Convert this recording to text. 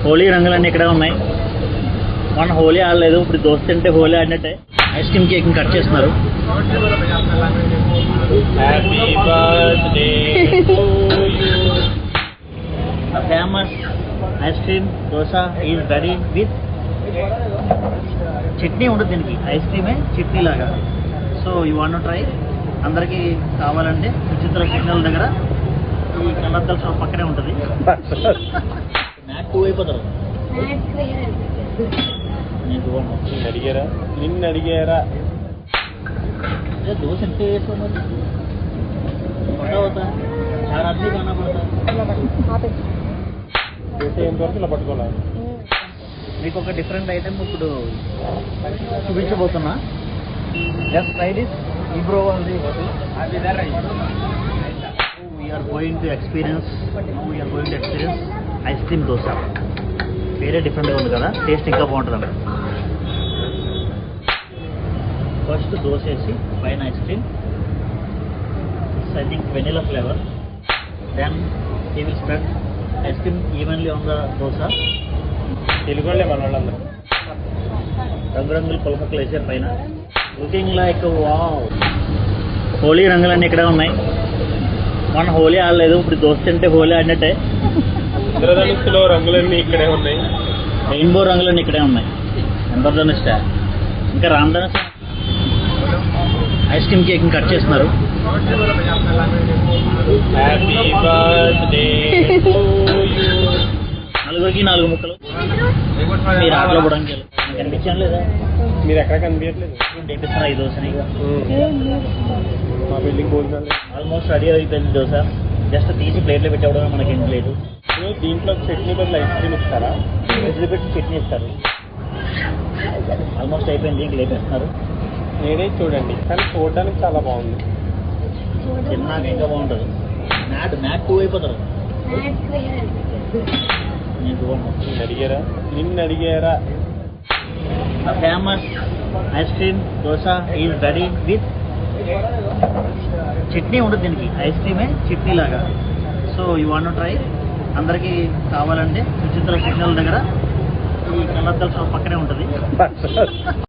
హోలీ రంగులన్నీ ఇక్కడ ఉన్నాయి. మన హోలీ ఆడలేదు, ఇప్పుడు దోస్త్ తింటే హోలీ ఆడినట్టే. ఐస్ క్రీమ్ కేక్ కట్ చేస్తున్నారు. Famous ice cream dosa is ready with chutney ఉంటుంది దీనికి. ఐస్ క్రీమే చట్నీ లాగా. So you want try. అందరికీ కావాలంటే విచిత్ర సిగ్నల్ దగ్గర ఈ కలర్దల్ షాప్ పక్కనే ఉంటుంది. మ్యాట్ 2 అయిపోతారు. నిన్ను అడిగారా దోశ ఎంత వేసుకోమని मोटा होता है, 4 आदमी खाना पड़ता है. ఇలా పట్టుకోవాలి. మీకు ఒక డిఫరెంట్ ఐటమ్ ఇప్పుడు చూపించబోతున్నా. జస్ట్ ట్రై దిస్ ఈబ్రో వాళ్ళది hotel. We are going to experience ice cream dosa. వేరే డిఫరెంట్గా ఉంది కదా, టేస్ట్ ఇంకా బాగుంటుంది అన్నమాట. ఫస్ట్ దోశ వేసి పైన ice cream, I think vanilla flavor. Then he will spread ice cream evenly on the dosa. తెలుగులే మన వాళ్ళందరూ రంగురంగుల పులకలు వేసారు పైన. Looking like wow. హోలీ రంగులన్నీ ఇక్కడ ఉన్నాయి. మన హోలీ ఆడలేదు, ఇప్పుడు దోస్త్ తింటే హోలీ ఆడినట్టే. ఇంద్రధనుస్సులో రంగులన్నీ ఇక్కడే ఉన్నాయి. రెయిన్బో రంగులన్నీ ఇక్కడే ఉన్నాయి. ఇంద్రధనుష్ ఇంకా రామధనుష్. ఐస్ క్రీమ్ కేక్ కట్ చేస్తున్నారు. నలుగురికి 4 ముక్కలు. మీరు ఆటలో పడానికి కనిపించాను లేదా? మీరు ఎక్కడ కనిపించట్లేదు. తెప్పిస్తున్నా ఈ దోశని. మా బిల్డింగ్ భోజనాలు ఆల్మోస్ట్ రెడీ అయిపోయింది దోశ. జస్ట్ తీసి ప్లేట్లో పెట్టవడం మనకి ఏం లేదు. దీంట్లో చట్నీ బదులు ఐస్ క్రీమ్ ఇస్తారా? ఫ్రిడ్జ్లో పెట్టి చట్నీ ఇస్తారు. ఆల్మోస్ట్ అయిపోయింది, ఇంక లేపేస్తున్నారు. నేనే చూడండి, కానీ చూడడానికి చాలా బాగుంది. తిన్నాక ఇంకా బాగుంటుంది. మ్యాట్ 2 అయిపోతారు. నిన్ను అడిగారా famous ice cream dosa is ready with chutney ఉంటుంది దీనికి. ఐస్ క్రీమే చట్నీ లాగా. So you want try. అందరికీ కావాలంటే విచిత్ర సిగ్నల్ దగ్గర ఈ కలర్దల్ షాప్ పక్కనే ఉంటుంది.